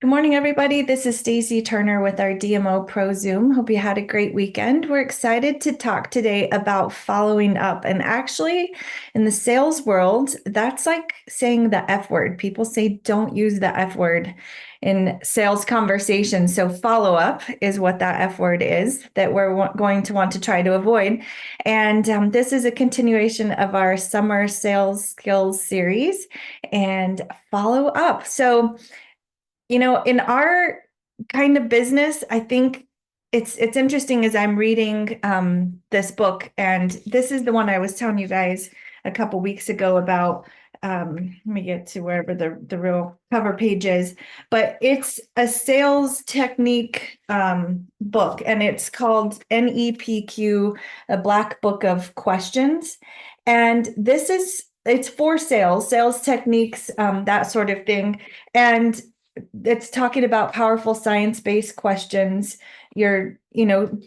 Good morning, everybody. This is Stacy Turner with our DMOpro Zoom. Hope you had a great weekend. We're excited to talk today about following up. And actually, in the sales world, that's like saying the F word. People say don't use the F word in sales conversations. So, follow up is what that F word is that we're going to want to try to avoid. And this is a continuation of our summer sales skills series and follow up. So, in our kind of business, I think it's interesting as I'm reading this book, and this is the one I was telling you guys a couple weeks ago about. Let me get to wherever the real cover page is, but it's a sales technique book, and it's called NEPQ, a Black Book of Questions, and it's for sales techniques, that sort of thing, and it's talking about powerful science-based questions. You're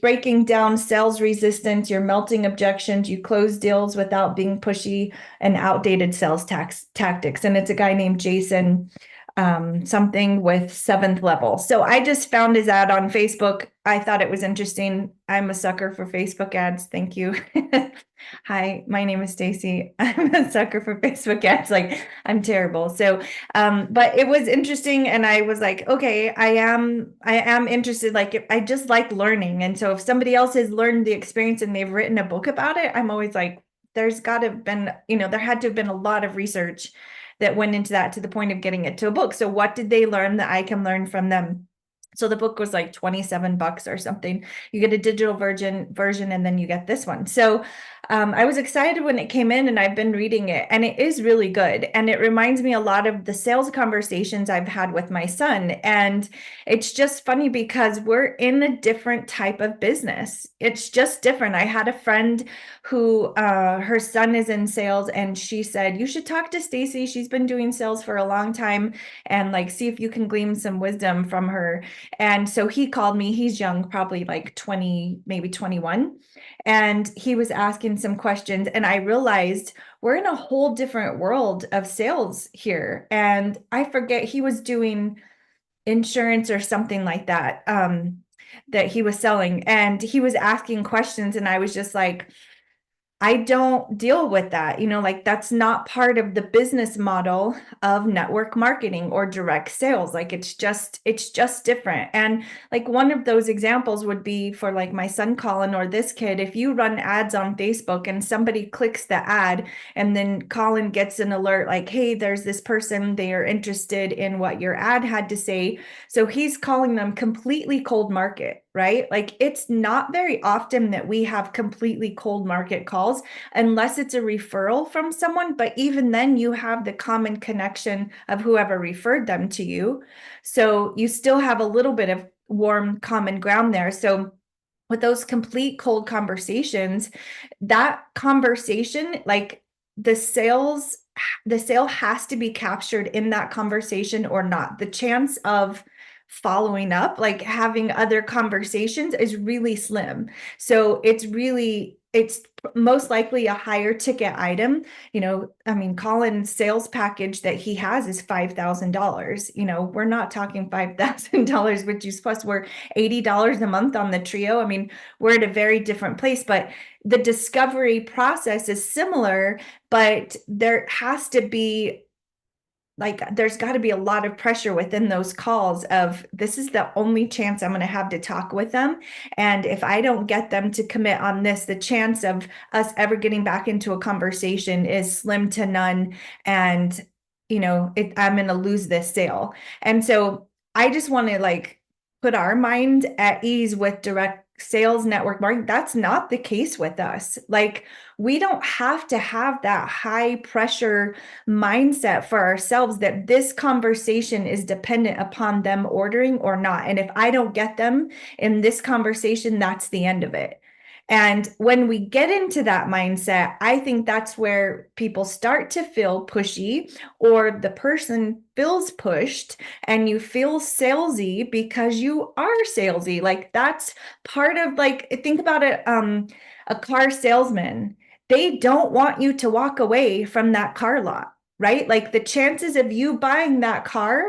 breaking down sales resistance, you're melting objections, you close deals without being pushy and outdated sales tactics. And it's a guy named Jason something with seventh level. So I just found his ad on Facebook. I thought it was interesting. I'm a sucker for Facebook ads. Thank you. Hi, my name is Stacy. I'm a sucker for Facebook ads. Like I'm terrible. So, but it was interesting, and I was like, okay, I am interested. Like I just like learning, and so if somebody else has learned the experience and they've written a book about it, I'm always like, there's got to have been, there had to have been a lot of research that went into that to the point of getting it to a book. So what did they learn that I can learn from them? So the book was like $27 or something. You get a digital version, and then you get this one. So I was excited when it came in, and I've been reading it, and it is really good. And it reminds me a lot of the sales conversations I've had with my son. And it's just funny because we're in a different type of business. It's just different. I had a friend who her son is in sales, and she said, you should talk to Stacy. She's been doing sales for a long time, and like see if you can glean some wisdom from her. And so he called me. He's young, probably like 20, maybe 21. And he was asking some questions. And I realized we're in a whole different world of sales here. And I forget, he was doing insurance or something like that, that he was selling. And he was asking questions. And I was just like, I don't deal with that. Like that's not part of the business model of network marketing or direct sales. Like it's just different. And like one of those examples would be for like my son Colin or this kid. If you run ads on Facebook and somebody clicks the ad and then Colin gets an alert like, hey, there's this person, they are interested in what your ad had to say. So he's calling them completely cold market, right? Like it's not very often that we have completely cold market calls unless it's a referral from someone. But even then, you have the common connection of whoever referred them to you. So you still have a little bit of warm common ground there. So with those complete cold conversations, that conversation, like the sales, the sale has to be captured in that conversation or not. The chance of following up, like having other conversations, is really slim. So it's most likely a higher ticket item. I mean, Colin's sales package that he has is $5,000. We're not talking $5,000, which is plus we're $80 a month on the trio. I mean, we're at a very different place, but the discovery process is similar, but there has to be there's got to be a lot of pressure within those calls of this is the only chance I'm going to have to talk with them. And if I don't get them to commit on this, the chance of us ever getting back into a conversation is slim to none. And, I'm going to lose this sale. And so I just want to put our mind at ease with direct sales network marketing. That's not the case with us. Like we don't have to have that high pressure mindset for ourselves that this conversation is dependent upon them ordering or not. And if I don't get them in this conversation, that's the end of it. And when we get into that mindset, I think that's where people start to feel pushy, or the person feels pushed and you feel salesy because you are salesy. Like that's part of think about it, a car salesman. They don't want you to walk away from that car lot, right? Like the chances of you buying that car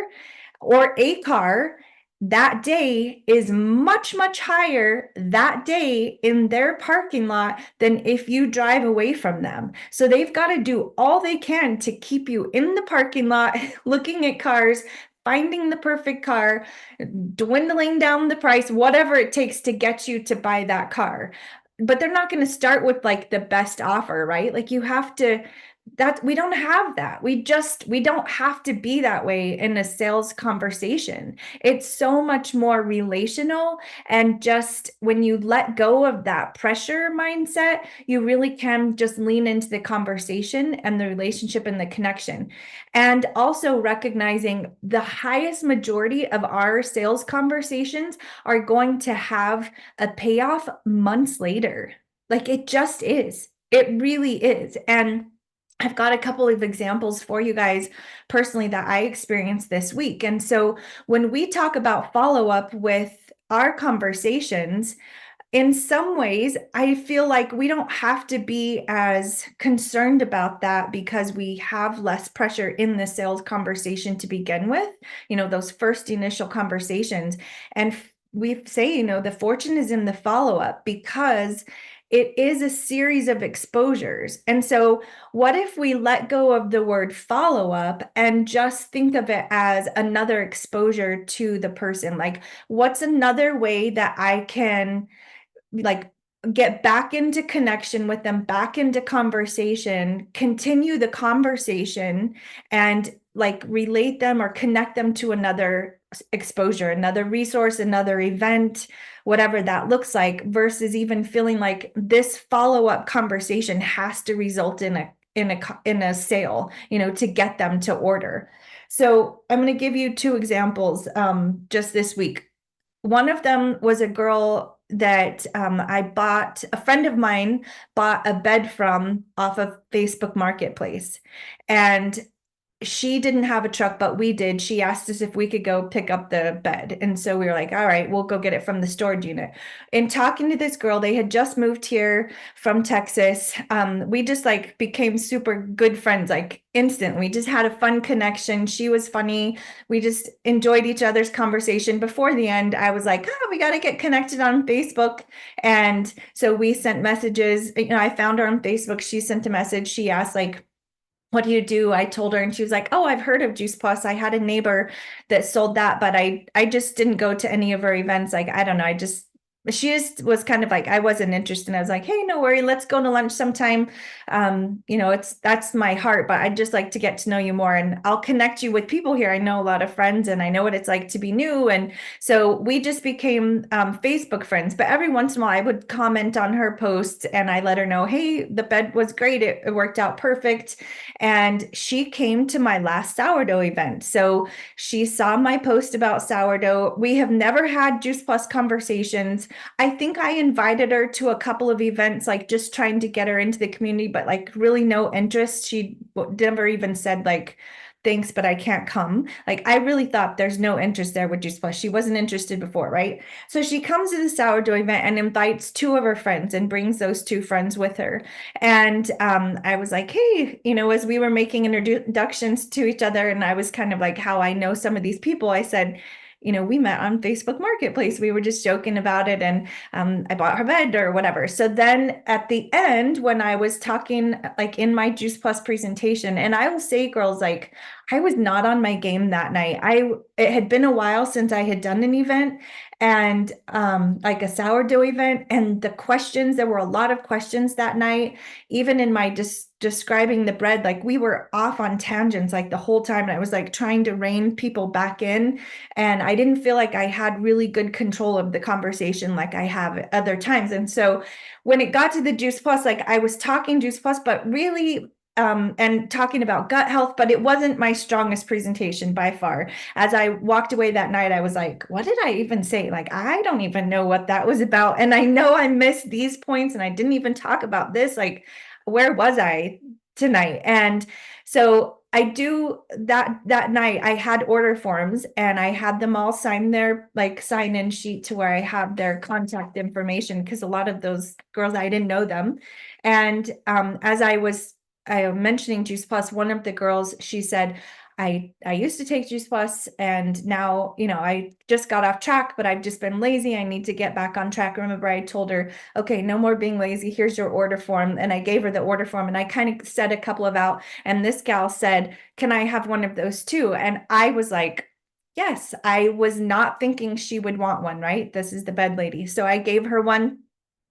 or a car that day is much, much higher that day in their parking lot than if you drive away from them. So they've got to do all they can to keep you in the parking lot, looking at cars, finding the perfect car, dwindling down the price, whatever it takes to get you to buy that car. But they're not going to start with like the best offer, right? Like you have to, that we don't have that. We don't have to be that way in a sales conversation. It's so much more relational, and just when you let go of that pressure mindset, you really can just lean into the conversation and the relationship and the connection. And also recognizing the highest majority of our sales conversations are going to have a payoff months later. Like it just is. It really is. And I've got a couple of examples for you guys personally that I experienced this week. And so when we talk about follow up with our conversations, in some ways, I feel like we don't have to be as concerned about that because we have less pressure in the sales conversation to begin with, those first initial conversations. And we say, the fortune is in the follow up because it is a series of exposures. And so, what if we let go of the word follow up and just think of it as another exposure to the person? Like, what's another way that I can like get back into connection with them, back into conversation, continue the conversation, and like relate them or connect them to another exposure, another resource, another event, whatever that looks like, versus even feeling like this follow-up conversation has to result in a sale, to get them to order. So I'm going to give you two examples just this week. One of them was a girl that a friend of mine bought a bed from off of Facebook Marketplace. And she didn't have a truck, but we did. She asked us if we could go pick up the bed. And so we were like, all right, we'll go get it from the storage unit. In talking to this girl, they had just moved here from Texas. We just like became super good friends, like instant. We just had a fun connection. She was funny. We just enjoyed each other's conversation. Before the end, I was like, oh, we got to get connected on Facebook. And so we sent messages. I found her on Facebook. She sent a message. She asked like, what do you do? I told her, and she was like, oh, I've heard of Juice Plus. I had a neighbor that sold that, but I just didn't go to any of her events. Like, I don't know. She just was kind of like, I wasn't interested. I was like, hey, no worry. Let's go to lunch sometime. That's my heart, but I'd just like to get to know you more, and I'll connect you with people here. I know a lot of friends, and I know what it's like to be new. And so we just became Facebook friends, but every once in a while I would comment on her posts and I let her know, hey, the bed was great. It worked out perfect. And she came to my last sourdough event. So she saw my post about sourdough. We have never had Juice Plus conversations. I think I invited her to a couple of events, like just trying to get her into the community, but like really no interest. She never even said like, thanks, but I can't come. Like, I really thought there's no interest there with Juice Plus. She wasn't interested before, right? So she comes to the sourdough event and invites two of her friends and brings those two friends with her. And I was like, hey, as we were making introductions to each other, and I was kind of like how I know some of these people, I said, we met on Facebook Marketplace. We were just joking about it, and I bought her bed or whatever. So then at the end, when I was talking like in my Juice Plus presentation, and I will say, girls, like I was not on my game that night. It had been a while since I had done an event, and like a sourdough event, and there were a lot of questions that night. Even in my describing the bread, like we were off on tangents like the whole time, and I was like trying to rein people back in, and I didn't feel like I had really good control of the conversation like I have at other times. And so when it got to the Juice Plus, like I was talking Juice Plus, but really and talking about gut health, but it wasn't my strongest presentation by far. As I walked away that night, I was like, what did I even say? Like, I don't even know what that was about. And I know I missed these points, and I didn't even talk about this. Like, where was I tonight? And so I do that night, I had order forms, and I had them all sign their like sign in sheet to where I have their contact information, because a lot of those girls, I didn't know them. And as I was mentioning Juice Plus, one of the girls, she said, I used to take Juice Plus, and now, I just got off track, but I've just been lazy. I need to get back on track. Remember, I told her, okay, no more being lazy. Here's your order form. And I gave her the order form, and I kind of said a couple of out. And this gal said, can I have one of those too? And I was like, yes, I was not thinking she would want one, right? This is the bed lady. So I gave her one.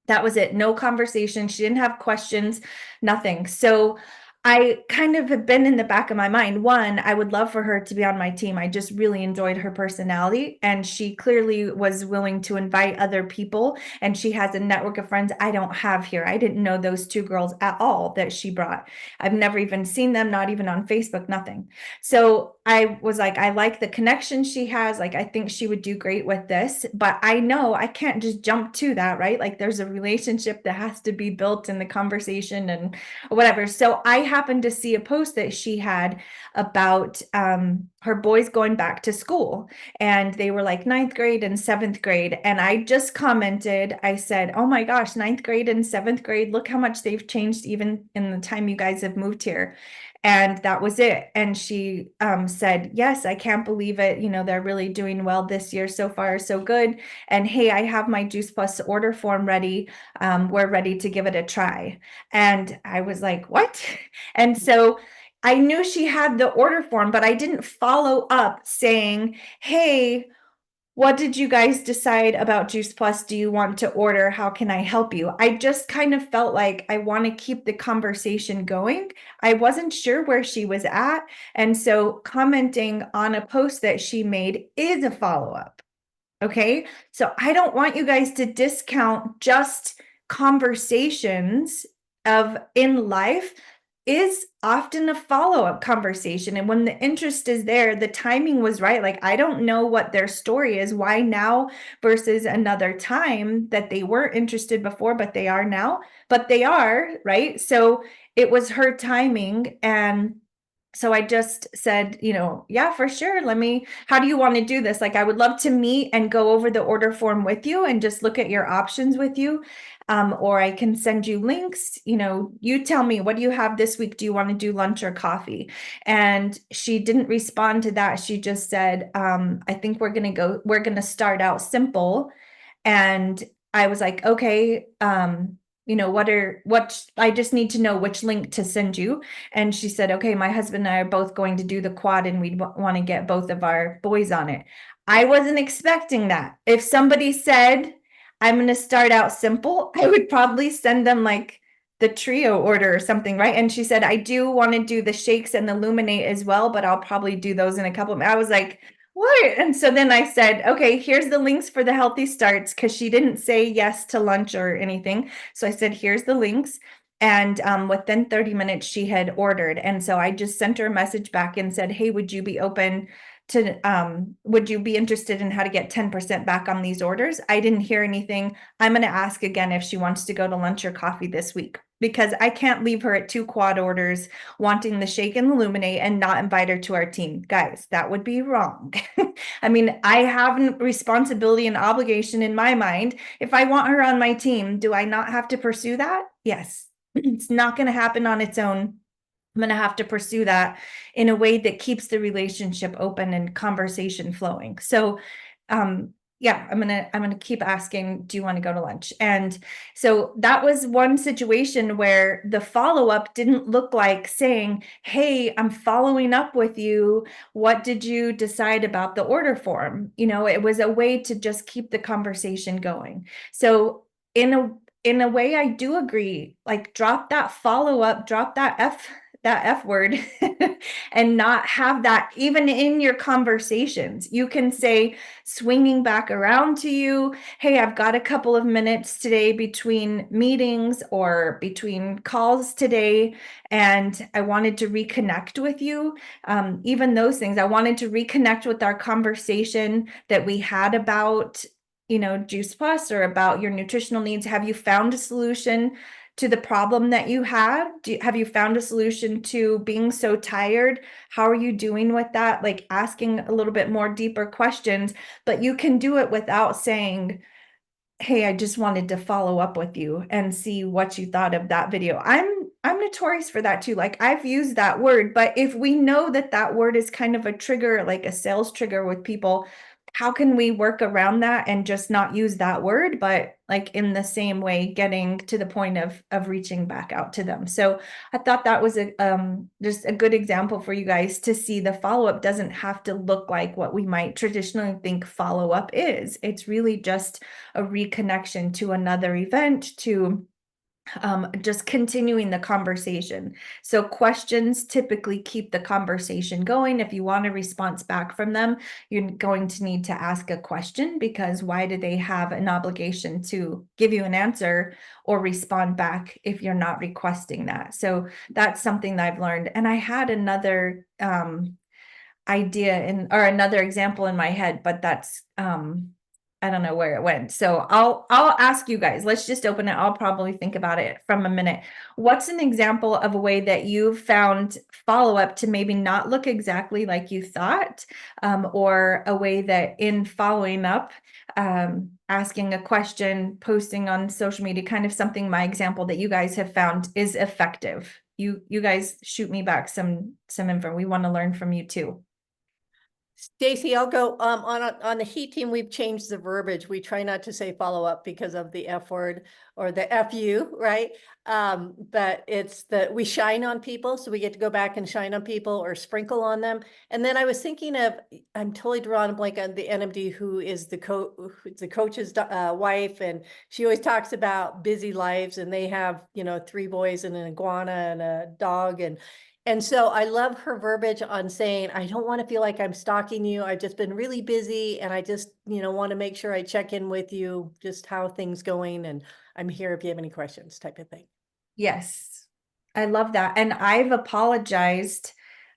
That was it. No conversation. She didn't have questions, nothing. So I kind of have been in the back of my mind. One, I would love for her to be on my team. I just really enjoyed her personality, and she clearly was willing to invite other people. And she has a network of friends I don't have here. I didn't know those two girls at all that she brought. I've never even seen them, not even on Facebook, nothing. So I was like, I like the connection she has. Like, I think she would do great with this, but I know I can't just jump to that, right? Like, there's a relationship that has to be built in the conversation and whatever. So I happened to see a post that she had about her boys going back to school, and they were like ninth grade and seventh grade. And I just commented, I said, oh my gosh, ninth grade and seventh grade, look how much they've changed even in the time you guys have moved here. And that was it. And she said, yes, I can't believe it. They're really doing well this year. So far, so good. And hey, I have my Juice Plus order form ready. We're ready to give it a try. And I was like, what? And so I knew she had the order form, but I didn't follow up saying, hey, what did you guys decide about Juice Plus? Do you want to order? How can I help you? I just kind of felt like I want to keep the conversation going. I wasn't sure where she was at. And so commenting on a post that she made is a follow-up. Okay. So I don't want you guys to discount just conversations of in life is often a follow-up conversation. And when the interest is there, the timing was right. Like, I don't know what their story is, why now versus another time that they weren't interested before, but they are now, but they are, right? So it was her timing. And so I just said, yeah, for sure. How do you want to do this? Like, I would love to meet and go over the order form with you and just look at your options with you. Or I can send you links. You tell me, what do you have this week? Do you want to do lunch or coffee? And she didn't respond to that. She just said, I think we're going to start out simple. And I was like, okay, I just need to know which link to send you. And she said, okay, my husband and I are both going to do the quad, and we'd want to get both of our boys on it. I wasn't expecting that. If somebody said, I'm going to start out simple, I would probably send them like the trio order or something, right? And she said, I do want to do the shakes and the luminate as well, but I'll probably do those in a couple of, I was like, what? And so then I said, okay, here's the links for the healthy starts, because she didn't say yes to lunch or anything. So I said, here's the links. And within 30 minutes, she had ordered. And so I just sent her a message back and said, hey, would you be interested in how to get 10% back on these orders? I didn't hear anything. I'm going to ask again if she wants to go to lunch or coffee this week, because I can't leave her at 2 quad orders wanting the shake and illuminate and not invite her to our team. Guys, that would be wrong. I mean, I have a responsibility and obligation in my mind. If I want her on my team, do I not have to pursue that? Yes. It's not going to happen on its own. I'm going to have to pursue that in a way that keeps the relationship open and conversation flowing. So, yeah, I'm going to keep asking, do you want to go to lunch? And so that was one situation where the follow-up didn't look like saying, hey, I'm following up with you. What did you decide about the order form? It was a way to just keep the conversation going. So in a way, I do agree, like, drop that follow-up, drop that F word and not have that even in your conversations. You can say, swinging back around to you, hey, I've got a couple of minutes today between meetings or between calls today, and I wanted to reconnect with you. Even those things, I wanted to reconnect with our conversation that we had about Juice Plus, or about your nutritional needs. Have you found a solution to the problem that you had? Have you found a solution to being so tired? How are you doing with that? Like, asking a little bit more deeper questions, but you can do it without saying, hey, I just wanted to follow up with you and see what you thought of that video. I'm notorious for that too. Like I've used that word, but if we know that that word is kind of a trigger, like a sales trigger with people, how can we work around that and just not use that word, but like in the same way, getting to the point of reaching back out to them. So I thought that was a just a good example for you guys to see the follow-up doesn't have to look like what we might traditionally think follow-up is. It's really just a reconnection to another event, to just continuing the conversation. So questions typically keep the conversation going. If you want a response back from them, you're going to need to ask a question, because why do they have an obligation to give you an answer or respond back if you're not requesting that? So that's something that I've learned. And I had another idea in, or another example in my head, but that's I don't know where it went. So I'll ask you guys. Let's just open it. I'll probably think about it from a minute. What's an example of a way that you found follow-up to maybe not look exactly like you thought, or a way that in following up, asking a question, posting on social media, kind of something, my example that you guys have found is effective? You guys shoot me back some info. We want to learn from you too. Stacy, I'll go on the Heat team. We've changed the verbiage. We try not to say follow up because of the F word or the FU, right? But it's that we shine on people, so we get to go back and shine on people or sprinkle on them. And then I was thinking of, I'm totally drawing a blank on the NMD who is the coach's wife, and she always talks about busy lives, and they have 3 boys and an iguana and a dog, and so I love her verbiage on saying, I don't want to feel like I'm stalking you. I've just been really busy, and I just, want to make sure I check in with you, just how things going. And I'm here if you have any questions, type of thing. Yes, I love that. And I've apologized.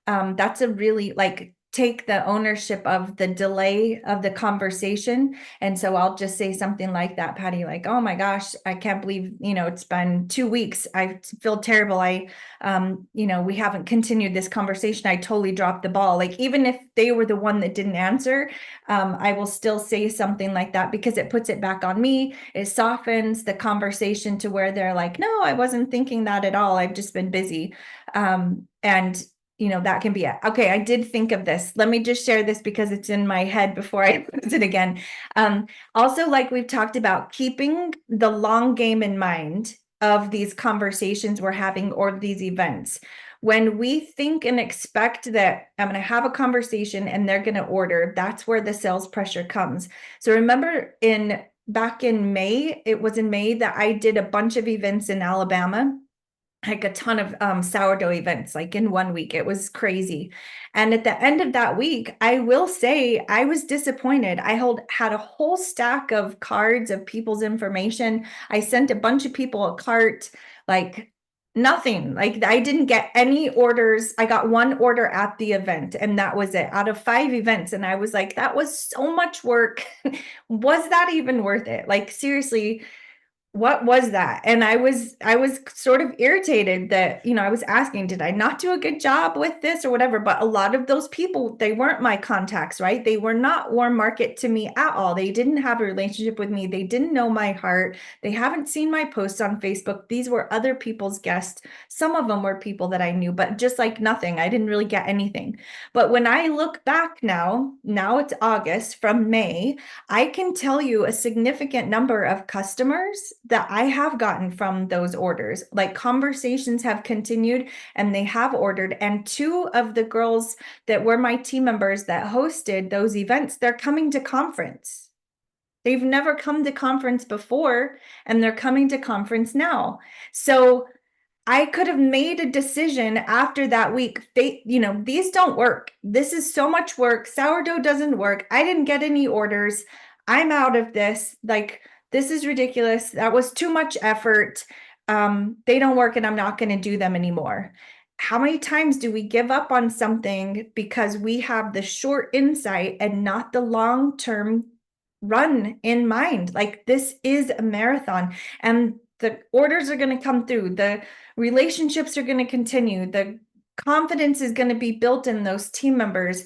That's a really, like, take the ownership of the delay of the conversation. And so I'll just say something like that, Patty, like, oh my gosh, I can't believe, it's been 2 weeks. I feel terrible. We haven't continued this conversation. I totally dropped the ball. Like, even if they were the one that didn't answer, I will still say something like that, because it puts it back on me. It softens the conversation to where they're like, no, I wasn't thinking that at all. I've just been busy. And that can be it. Okay, I did think of this. Let me just share this because it's in my head before I lose it again. Also, like we've talked about, keeping the long game in mind of these conversations we're having or these events. When we think and expect that I'm going to have a conversation and they're going to order, that's where the sales pressure comes. So remember back in May, it was in May that I did a bunch of events in Alabama, like a ton of sourdough events, like in 1 week. It was crazy. And at the end of that week, I will say I was disappointed. I had a whole stack of cards of people's information. I sent a bunch of people a cart, like nothing. Like I didn't get any orders. I got 1 order at the event, and that was it out of 5 events. And I was like, that was so much work. Was that even worth it? Like, seriously, what was that? And I was sort of irritated that, I was asking, did I not do a good job with this or whatever? But a lot of those people, they weren't my contacts, right? They were not warm market to me at all. They didn't have a relationship with me. They didn't know my heart. They haven't seen my posts on Facebook. These were other people's guests. Some of them were people that I knew, but just like nothing. I didn't really get anything. But when I look back now it's August, from May, I can tell you a significant number of customers that I have gotten from those orders. Like, conversations have continued and they have ordered. And 2 of the girls that were my team members that hosted those events, they're coming to conference. They've never come to conference before, and they're coming to conference now. So I could have made a decision after that week. These don't work. This is so much work. Sourdough doesn't work. I didn't get any orders. I'm out of this. Like, this is ridiculous. That was too much effort. They don't work, and I'm not going to do them anymore. How many times do we give up on something because we have the short insight and not the long-term run in mind? Like, this is a marathon, and the orders are going to come through. The relationships are going to continue. The confidence is going to be built in those team members.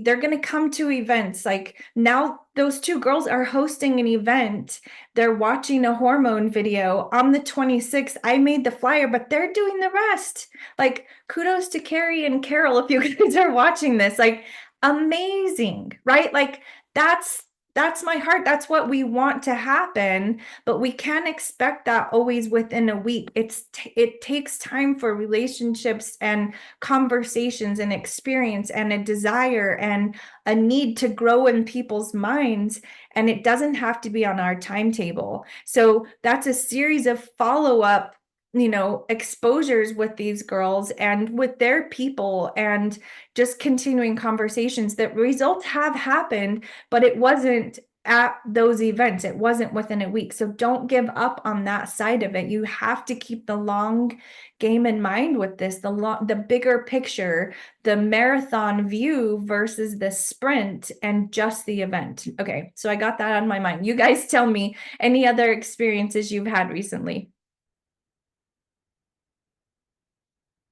they're going to come to events. Like now those two girls are hosting an event. They're watching a hormone video on the 26th. I made the flyer, but they're doing the rest. Like kudos to Carrie and Carol if you guys are watching this. Like amazing, right? Like that's that's my heart. That's what we want to happen, but we can't expect that always within a week. It takes time for relationships and conversations and experience and a desire and a need to grow in people's minds. And it doesn't have to be on our timetable. So that's a series of follow-up, exposures with these girls and with their people, and just continuing conversations. That results have happened, but it wasn't at those events. It wasn't within a week. So don't give up on that side of it. You have to keep the long game in mind with this, the bigger picture, the marathon view versus the sprint and just the event. Okay, so I got that on my mind. You guys tell me any other experiences you've had recently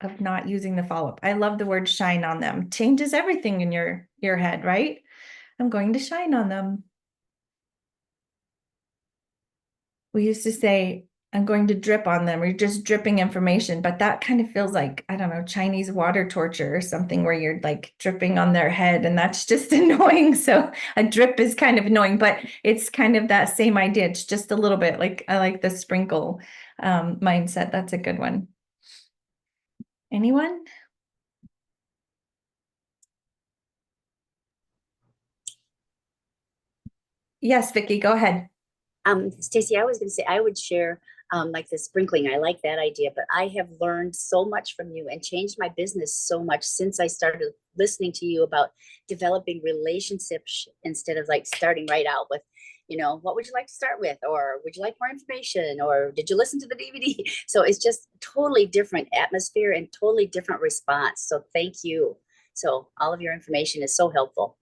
of not using the follow-up. I love the word shine on them. Changes everything in your head, right? I'm going to shine on them. We used to say, I'm going to drip on them, or you're just dripping information, but that kind of feels like, I don't know, Chinese water torture or something where you're like dripping on their head, and that's just annoying. So a drip is kind of annoying, but it's kind of that same idea. It's just a little bit like, I like the sprinkle mindset. That's a good one. Anyone? Yes, Vicky, go ahead. Stacy, I was going to say I would share like the sprinkling. I like that idea, but I have learned so much from you and changed my business so much since I started listening to you about developing relationships instead of like starting right out with, what would you like to start with? Or would you like more information? Or did you listen to the DVD? So it's just totally different atmosphere and totally different response. So thank you. So all of your information is so helpful.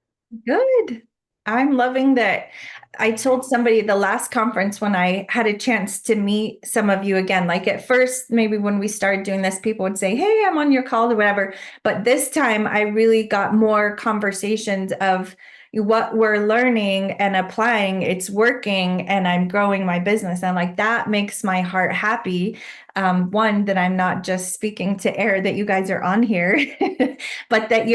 Good. I'm loving that. I told somebody the last conference when I had a chance to meet some of you again, like at first, maybe when we started doing this, people would say, hey, I'm on your call or whatever. But this time I really got more conversations of what we're learning and applying. It's working and I'm growing my business. And like, that makes my heart happy. One, that I'm not just speaking to air, that you guys are on here, but that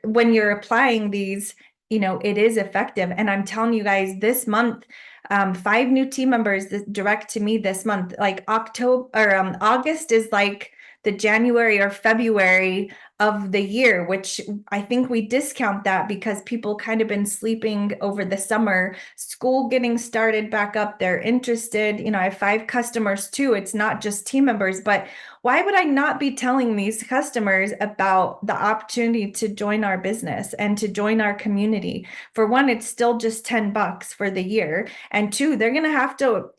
when you're applying these, it is effective. And I'm telling you guys, this month, 5 new team members direct to me this month. Like October or August is like the January or February of the year, which I think we discount that because people kind of been sleeping over the summer, school getting started back up. They're interested. I have 5 customers too. It's not just team members, but why would I not be telling these customers about the opportunity to join our business and to join our community? For one, it's still just $10 for the year. And two, they're going to have to,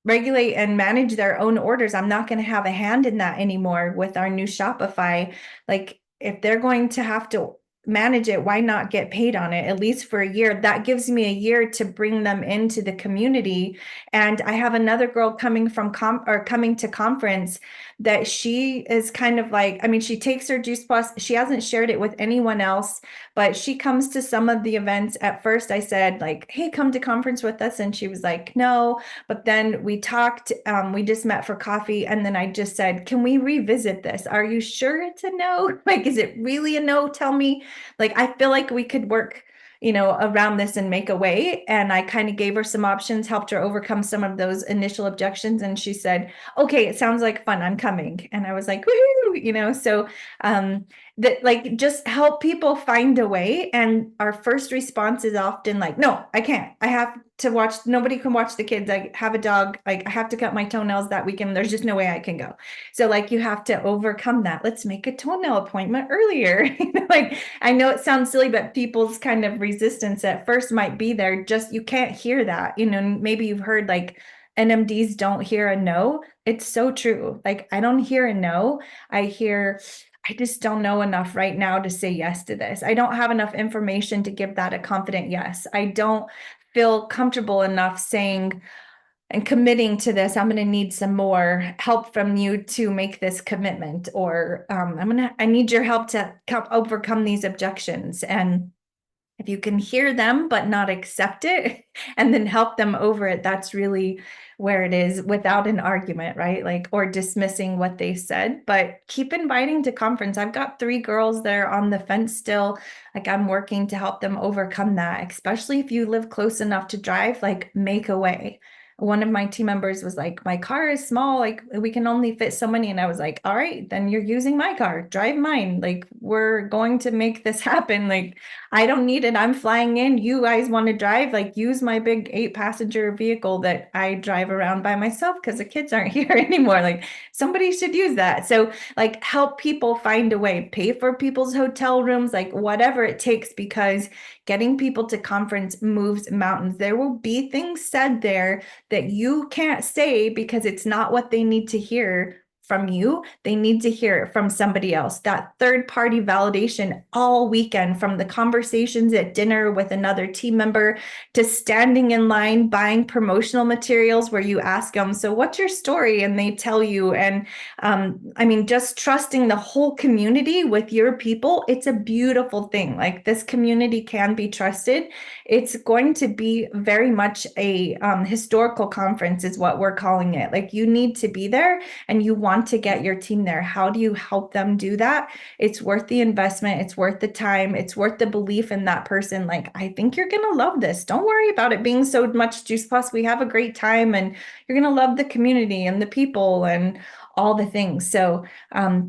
regulate and manage their own orders. I'm not going to have a hand in that anymore with our new Shopify. Like if they're going to have to manage it, why not get paid on it at least for a year? That gives me a year to bring them into the community. And I have another girl coming coming to conference that she is kind of like, I mean, she takes her Juice Plus. She hasn't shared it with anyone else, but she comes to some of the events. At first I said like, hey, come to conference with us. And she was like, no. But then we talked, we just met for coffee. And then I just said, can we revisit this? Are you sure it's a no? Like, is it really a no? Tell me. Like, I feel like we could work, around this and make a way. And I kind of gave her some options, helped her overcome some of those initial objections. And she said, okay, it sounds like fun. I'm coming. And I was like, woohoo, so that like just help people find a way. And our first response is often like, no, I can't. I have to watch. Nobody can watch the kids. I have a dog. Like I have to cut my toenails that weekend. There's just no way I can go. So like you have to overcome that. Let's make a toenail appointment earlier. Like I know it sounds silly, but people's kind of resistance at first might be there. Just you can't hear that. Maybe you've heard like NMDs don't hear a no. It's so true. Like I don't hear a no. I just don't know enough right now to say yes to this. I don't have enough information to give that a confident yes. I don't feel comfortable enough saying, and committing to this, I'm going to need some more help from you to make this commitment, or I need your help to overcome these objections. And if you can hear them but not accept it and then help them over it, that's really where it is, without an argument, right? Like, or dismissing what they said, but keep inviting to conference. I've got 3 girls that are on the fence still. Like, I'm working to help them overcome that, especially if you live close enough to drive, like, make a way. One of my team members was like, my car is small, like we can only fit so many. And I was like, all right, then you're using my car, drive mine. Like, we're going to make this happen. Like, I don't need it. I'm flying in. You guys want to drive? Like, use my big 8-passenger vehicle that I drive around by myself because the kids aren't here anymore. Like, somebody should use that. So, like, help people find a way, pay for people's hotel rooms, like whatever it takes, because getting people to conference moves mountains. There will be things said there that you can't say because it's not what they need to hear from you. They need to hear it from somebody else. That third-party validation all weekend, from the conversations at dinner with another team member to standing in line buying promotional materials where you ask them, so what's your story? And they tell you. And I mean, just trusting the whole community with your people, it's a beautiful thing. Like, this community can be trusted. It's going to be very much a historical conference is what we're calling it. Like, you need to be there and you want to get your team there. How do you help them do that? It's worth the investment. It's worth the time. It's worth the belief in that person. Like, I think you're going to love this. Don't worry about it being so much juice. Plus, we have a great time and you're going to love the community and the people and all the things. So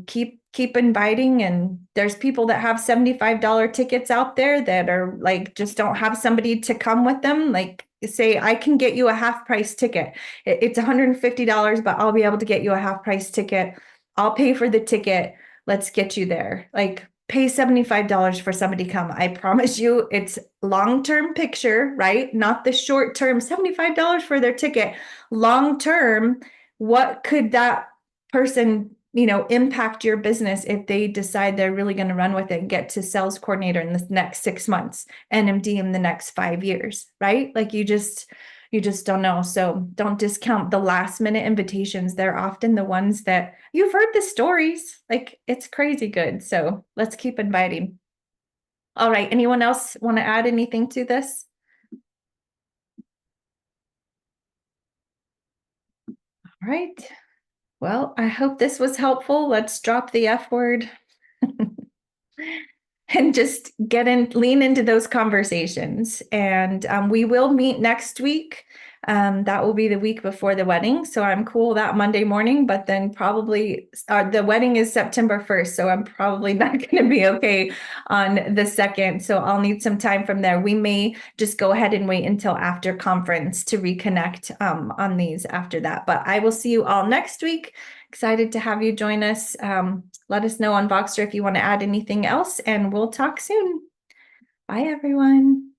keep inviting. And there's people that have $75 tickets out there that are like, just don't have somebody to come with them. Like, say, I can get you a half price ticket. It's $150, but I'll be able to get you a half price ticket. I'll pay for the ticket. Let's get you there. Like, pay $75 for somebody to come. I promise you, it's long-term picture, right? Not the short-term $75 for their ticket. Long-term, what could that person, impact your business if they decide they're really going to run with it and get to sales coordinator in the next 6 months, NMD in the next 5 years, right? Like, you just don't know. So don't discount the last minute invitations. They're often the ones that you've heard the stories. Like, it's crazy good. So let's keep inviting. All right. Anyone else want to add anything to this? All right. Well, I hope this was helpful. Let's drop the F word and just lean into those conversations. And we will meet next week. That will be the week before the wedding. So I'm cool that Monday morning, but then probably the wedding is September 1st. So I'm probably not going to be okay on the 2nd. So I'll need some time from there. We may just go ahead and wait until after conference to reconnect on these after that. But I will see you all next week. Excited to have you join us. Let us know on Voxer if you want to add anything else, and we'll talk soon. Bye, everyone.